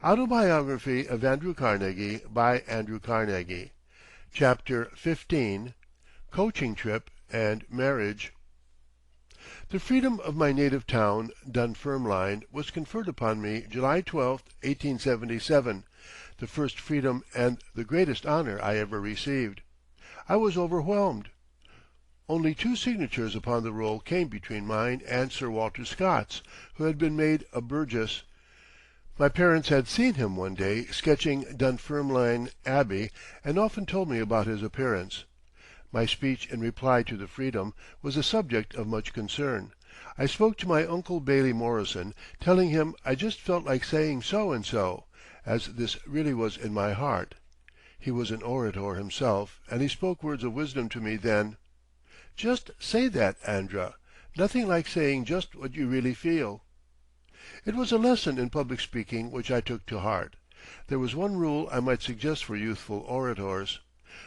Autobiography of Andrew Carnegie by Andrew Carnegie. Chapter 15. Coaching Trip and Marriage. The freedom of my native town, Dunfermline, was conferred upon me July 12, 1877, the first freedom and the greatest honor I ever received. I was overwhelmed. Only 2 signatures upon the roll came between mine and Sir Walter Scott's, who had been made a burgess. My parents had seen him one day sketching Dunfermline Abbey and often told me about his appearance. My speech in reply to the freedom was the subject of much concern. I spoke to my Uncle Bailey Morrison, telling him I just felt like saying so and so, as this really was in my heart. He was an orator himself, and he spoke words of wisdom to me then. "Just say that, Andra. Nothing like saying just what you really feel." It was a lesson in public speaking which I took to heart. There was one rule I might suggest for youthful orators.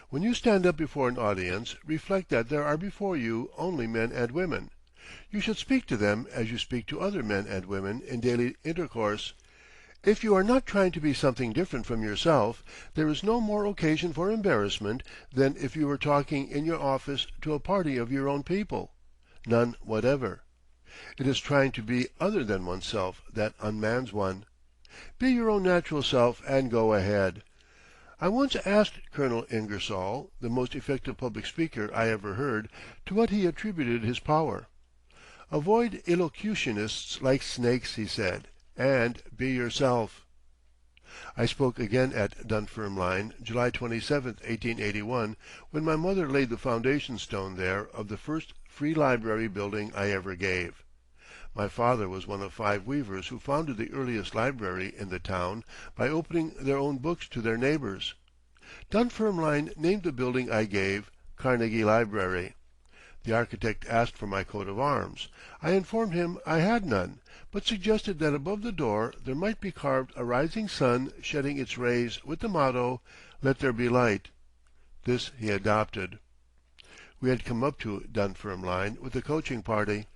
When you stand up before an audience, reflect that there are before you only men and women. You should speak to them as you speak to other men and women in daily intercourse. If you are not trying to be something different from yourself, there is no more occasion for embarrassment than if you were talking in your office to a party of your own people. None whatever. It is trying to be other than oneself that unmans one. Be your own natural self and go ahead. I once asked Colonel Ingersoll, the most effective public speaker I ever heard, to what he attributed his power. "Avoid elocutionists like snakes," he said, "and be yourself." I spoke again at Dunfermline, July 27, 1881, when my mother laid the foundation stone there of the first free library building I ever gave. My father was one of 5 weavers who founded the earliest library in the town by opening their own books to their neighbors. Dunfermline named the building I gave Carnegie Library. The architect asked for my coat of arms. I informed him I had none, but suggested that above the door there might be carved a rising sun shedding its rays with the motto, "Let there be light." This he adopted. We had come up to Dunfermline with a coaching party.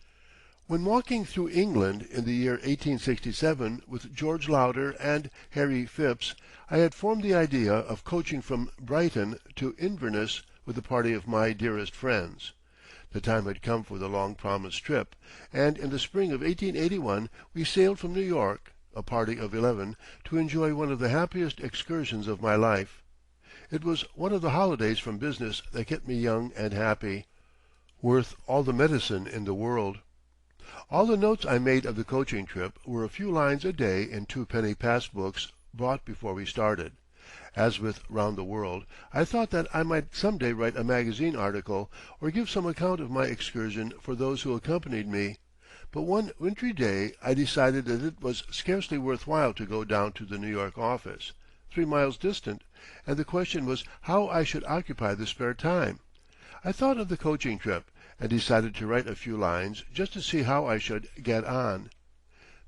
When walking through England in the year 1867 with George Lauder and Harry Phipps, I had formed the idea of coaching from Brighton to Inverness with a party of my dearest friends. The time had come for the long-promised trip, and in the spring of 1881 we sailed from New York, a party of 11, to enjoy one of the happiest excursions of my life. It was one of the holidays from business that kept me young and happy, worth all the medicine in the world. All the notes I made of the coaching trip were a few lines a day in 2-penny pass books bought before we started. As with Round the World, I thought that I might some day write a magazine article or give some account of my excursion for those who accompanied me, but one wintry day I decided that it was scarcely worth while to go down to the New York office, 3 miles distant, and the question was how I should occupy the spare time. I thought of the coaching trip, and decided to write a few lines just to see how I should get on.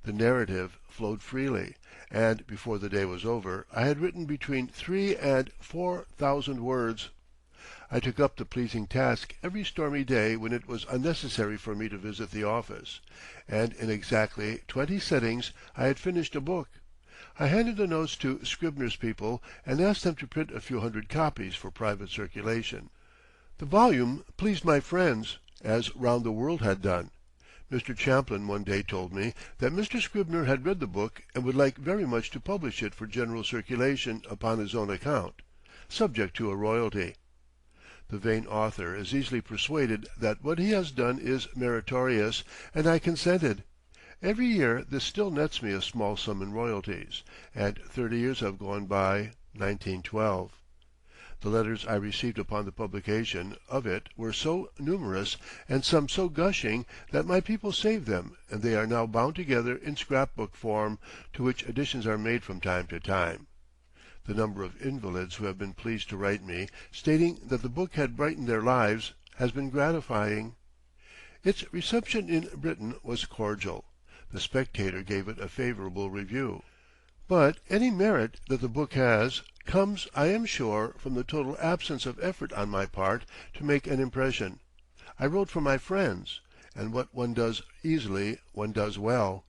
The narrative flowed freely, and before the day was over I had written between 3,000 and 4,000 words. I took up the pleasing task every stormy day when it was unnecessary for me to visit the office, and in exactly 20 sittings I had finished a book. I handed the notes to Scribner's people and asked them to print a few hundred copies for private circulation. The volume pleased my friends, as Round the World had done. Mr. Champlin one day told me that Mr. Scribner had read the book and would like very much to publish it for general circulation upon his own account, subject to a royalty. The vain author is easily persuaded that what he has done is meritorious, and I consented. Every year this still nets me a small sum in royalties, and 30 years have gone by, 1912. The letters I received upon the publication of it were so numerous and some so gushing that my people saved them, and they are now bound together in scrapbook form, to which additions are made from time to time. The number of invalids who have been pleased to write me, stating that the book had brightened their lives, has been gratifying. Its reception in Britain was cordial. The Spectator gave it a favorable review. But any merit that the book has comes, I am sure, from the total absence of effort on my part to make an impression. I wrote for my friends, and what one does easily one does well.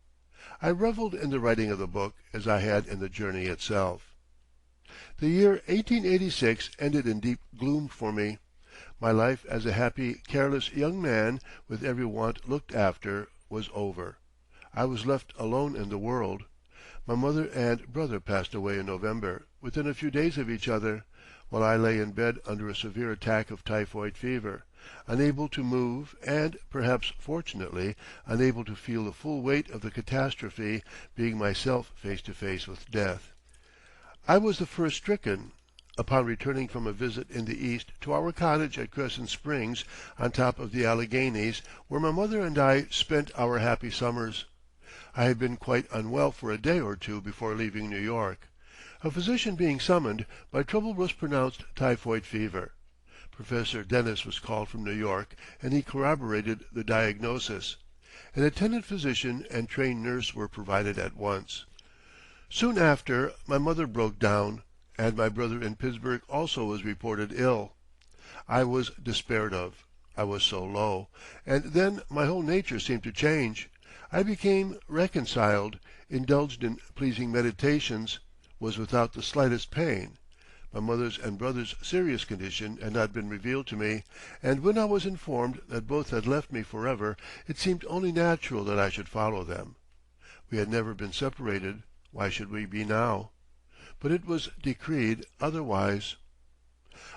I revelled in the writing of the book as I had in the journey itself. The year 1886 ended in deep gloom for me. My life as a happy, careless young man, with every want looked after, was over. I was left alone in the world. My mother and brother passed away in November, within a few days of each other, while I lay in bed under a severe attack of typhoid fever, unable to move and, perhaps fortunately, unable to feel the full weight of the catastrophe, being myself face to face with death. I was the first stricken. Upon returning from a visit in the East to our cottage at Crescent Springs on top of the Alleghanies, where my mother and I spent our happy summers, I had been quite unwell for a day or two before leaving New York. A physician being summoned, my trouble was pronounced typhoid fever. Professor Dennis was called from New York, and he corroborated the diagnosis. An attendant physician and trained nurse were provided at once. Soon after, my mother broke down, and my brother in Pittsburgh also was reported ill. I was despaired of. I was so low, and then my whole nature seemed to change. I became reconciled, indulged in pleasing meditations, was without the slightest pain. My mother's and brother's serious condition had not been revealed to me, and when I was informed that both had left me forever, it seemed only natural that I should follow them. We had never been separated. Why should we be now? But it was decreed otherwise.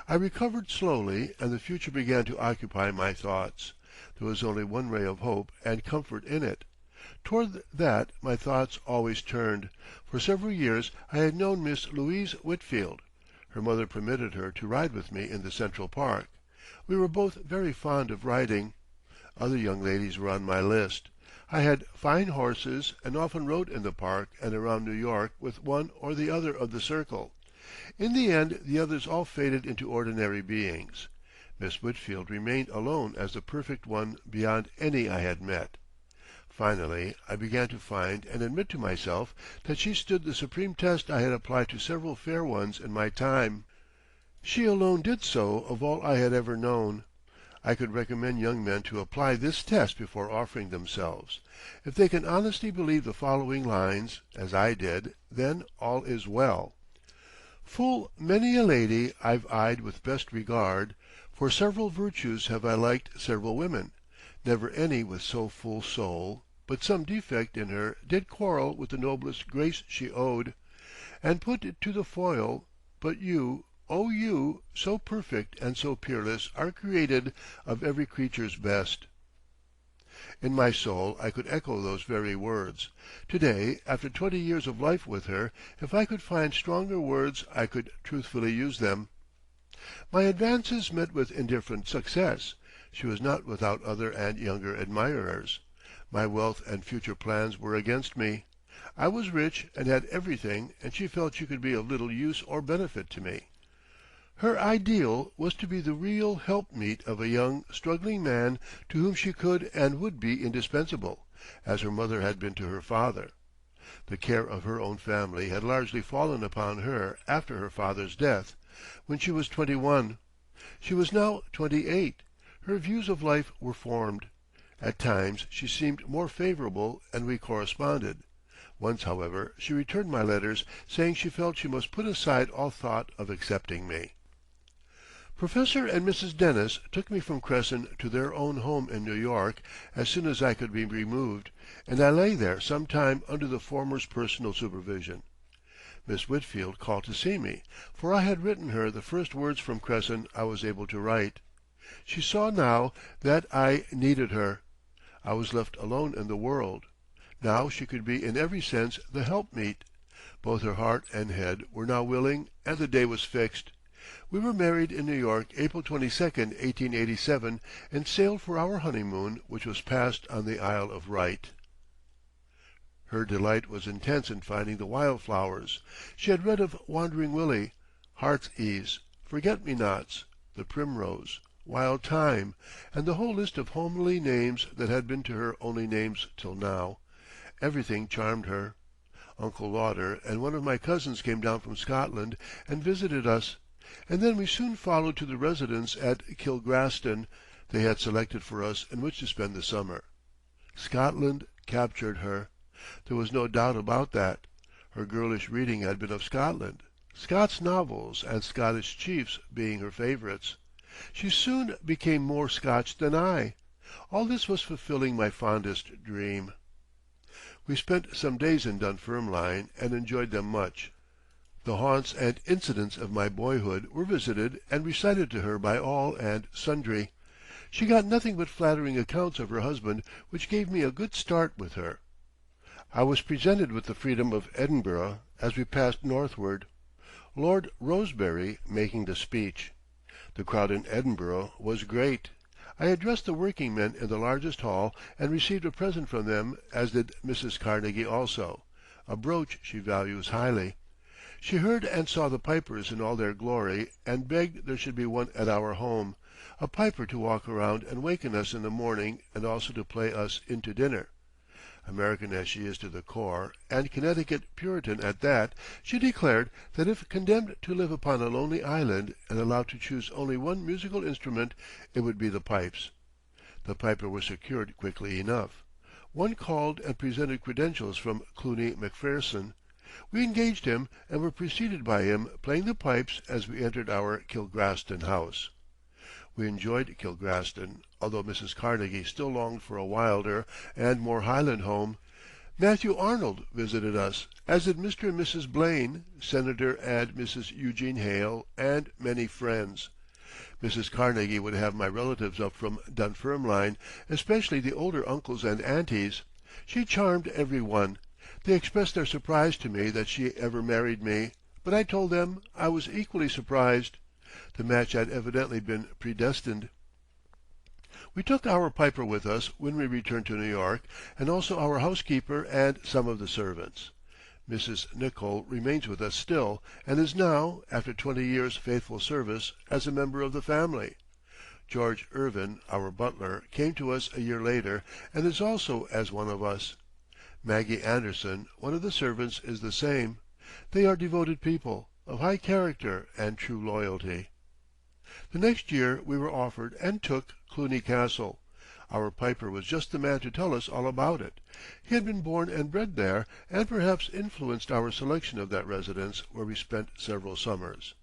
I recovered slowly, and the future began to occupy my thoughts. There was only one ray of hope and comfort in it. Toward that my thoughts always turned. For several years I had known Miss Louise Whitfield. Her mother permitted her to ride with me in the Central Park. We were both very fond of riding. Other young ladies were on my list. I had fine horses and often rode in the park and around New York with one or the other of the circle. In the end the others all faded into ordinary beings. Miss Whitfield remained alone as the perfect one beyond any I had met. Finally I began to find and admit to myself that she stood the supreme test I had applied to several fair ones in my time. She alone did so of all I had ever known. I could recommend young men to apply this test before offering themselves. If they can honestly believe the following lines, as I did, then all is well. Full many a lady I've eyed with best regard, for several virtues have I liked several women, never any with so full soul, but some defect in her did quarrel with the noblest grace she owed, and put it to the foil, but you, O you, so perfect and so peerless, are created of every creature's best. In my soul I could echo those very words. To-day, after 20 years of life with her, if I could find stronger words I could truthfully use them. My advances met with indifferent success. She was not without other and younger admirers. My wealth and future plans were against me. I was rich and had everything, and she felt she could be of little use or benefit to me. Her ideal was to be the real helpmeet of a young, struggling man to whom she could and would be indispensable, as her mother had been to her father. The care of her own family had largely fallen upon her after her father's death, when she was 21. She was now 28. Her views of life were formed. At times she seemed more favorable, and we corresponded. Once, however, she returned my letters, saying she felt she must put aside all thought of accepting me. Professor and Mrs. Dennis took me from Crescent to their own home in New York as soon as I could be removed, and I lay there some time under the former's personal supervision. Miss Whitfield called to see me, for I had written her the first words from Crescent I was able to write. She saw now that I needed her. I was left alone in the world. Now she could be in every sense the helpmeet. Both her heart and head were now willing, and the day was fixed. We were married in New York April 22nd, 1887, and sailed for our honeymoon, which was passed on the Isle of Wight. Her delight was intense in finding the wild flowers. She had read of Wandering Willie, Heart's Ease, Forget-me-nots, the Primrose, Wild Thyme, and the whole list of homely names that had been to her only names till now. Everything charmed her. Uncle Lauder and one of my cousins came down from Scotland and visited us, and then we soon followed to the residence at Kilgraston they had selected for us in which to spend the summer. Scotland captured her. There was no doubt about that. Her girlish reading had been of Scotland, Scott's novels and Scottish chiefs being her favourites. She soon became more Scotch than I. All this was fulfilling my fondest dream. We spent some days in Dunfermline and enjoyed them much. The haunts and incidents of my boyhood were visited and recited to her by all and sundry. She got nothing but flattering accounts of her husband, which gave me a good start with her. I was presented with the freedom of Edinburgh as we passed northward, Lord Rosebery making the speech. The crowd in Edinburgh was great. I addressed the working men in the largest hall and received a present from them, as did Mrs. Carnegie also, a brooch she values highly. She heard and saw the pipers in all their glory and begged there should be one at our home, a piper to walk around and waken us in the morning and also to play us in to dinner. American as she is to the core, and Connecticut Puritan at that, she declared that if condemned to live upon a lonely island and allowed to choose only one musical instrument, it would be the pipes. The piper was secured quickly enough. One called and presented credentials from Cluny Macpherson. We engaged him and were preceded by him playing the pipes as we entered our Kilgraston house. We enjoyed Kilgraston, although Mrs. Carnegie still longed for a wilder and more Highland home. Matthew Arnold visited us, as did Mr. and Mrs. Blaine, Senator and Mrs. Eugene Hale, and many friends. Mrs. Carnegie would have my relatives up from Dunfermline, especially the older uncles and aunties. She charmed every one. They expressed their surprise to me that she ever married me, but I told them I was equally surprised. The match had evidently been predestined. We took our piper with us when we returned to New York, and also our housekeeper and some of the servants. Mrs. Nichol remains with us still, and is now, after 20 years' faithful service, as a member of the family. George Irvin, our butler, came to us a year later, and is also as one of us. Maggie Anderson, one of the servants, is the same. They are devoted people, of high character and true loyalty. The next year we were offered and took Cluny Castle. Our piper was just the man to tell us all about it. He had been born and bred there, and perhaps influenced our selection of that residence where we spent several summers.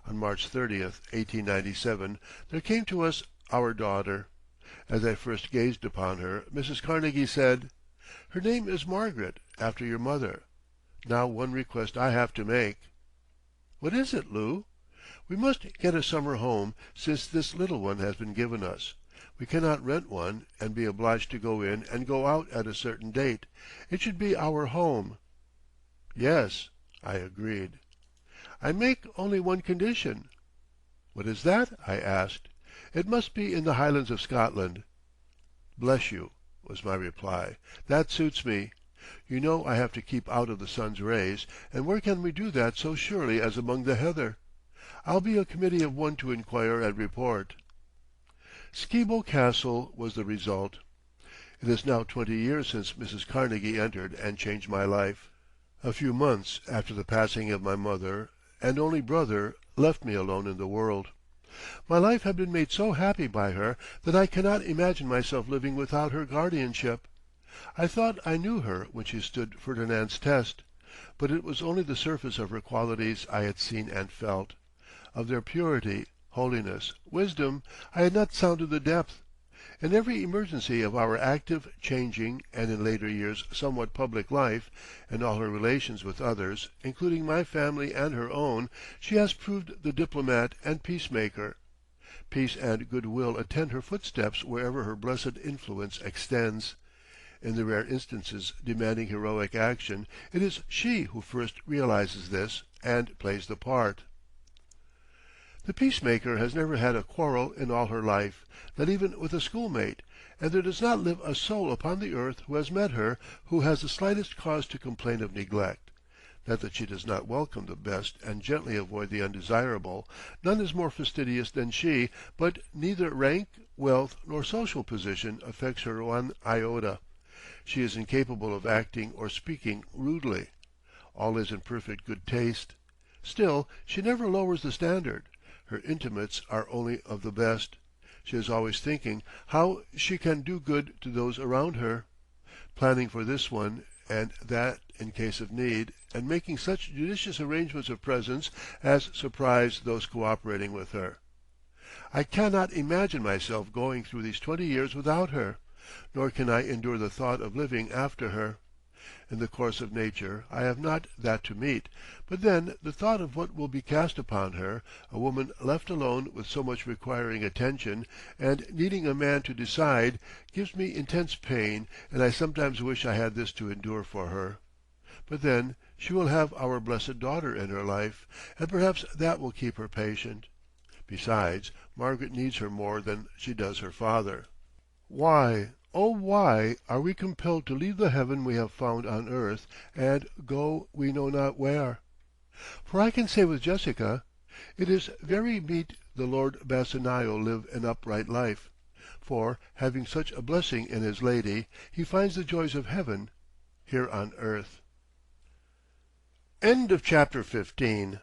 On March 30th, 1897, there came to us our daughter. As I first gazed upon her, Mrs. Carnegie said, "Her name is Margaret, after your mother. Now one request I have to make." "What is it, Lou?" "We must get a summer home, since this little one has been given us. We cannot rent one, and be obliged to go in and go out at a certain date. It should be our home." "Yes," I agreed. "I make only one condition." "What is that?" I asked. "It must be in the Highlands of Scotland." "Bless you," was my reply. "That suits me. You know I have to keep out of the sun's rays, and where can we do that so surely as among the heather? I'll be a committee of one to inquire and report." Skibo Castle was the result. It is now 20 years since Mrs. Carnegie entered and changed my life. A few months after the passing of my mother and only brother left me alone in the world. My life had been made so happy by her that I cannot imagine myself living without her guardianship. I thought I knew her when she stood Ferdinand's test, but it was only the surface of her qualities I had seen and felt. Of their purity, holiness, wisdom, I had not sounded the depth. In every emergency of our active, changing, and in later years somewhat public life, in all her relations with others, including my family and her own, she has proved the diplomat and peacemaker. Peace and good will attend her footsteps wherever her blessed influence extends. In the rare instances demanding heroic action, it is she who first realizes this and plays the part. The peacemaker has never had a quarrel in all her life, not even with a schoolmate, and there does not live a soul upon the earth who has met her who has the slightest cause to complain of neglect. Not that she does not welcome the best and gently avoid the undesirable. None is more fastidious than she, but neither rank, wealth, nor social position affects her one iota. She is incapable of acting or speaking rudely. All is in perfect good taste. Still, she never lowers the standard. Her intimates are only of the best. She is always thinking how she can do good to those around her, planning for this one and that in case of need, and making such judicious arrangements of presents as surprise those cooperating with her. I cannot imagine myself going through these 20 years without her, nor can I endure the thought of living after her. In the course of nature I have not that to meet, but then the thought of what will be cast upon her, a woman left alone with so much requiring attention, and needing a man to decide, gives me intense pain, and I sometimes wish I had this to endure for her. But then she will have our blessed daughter in her life, and perhaps that will keep her patient. Besides, Margaret needs her more than she does her father. Why, oh why, are we compelled to leave the heaven we have found on earth, and go we know not where? For I can say with Jessica, it is very meet the Lord Bassanio live an upright life, for, having such a blessing in his lady, he finds the joys of heaven here on earth. End of chapter 15.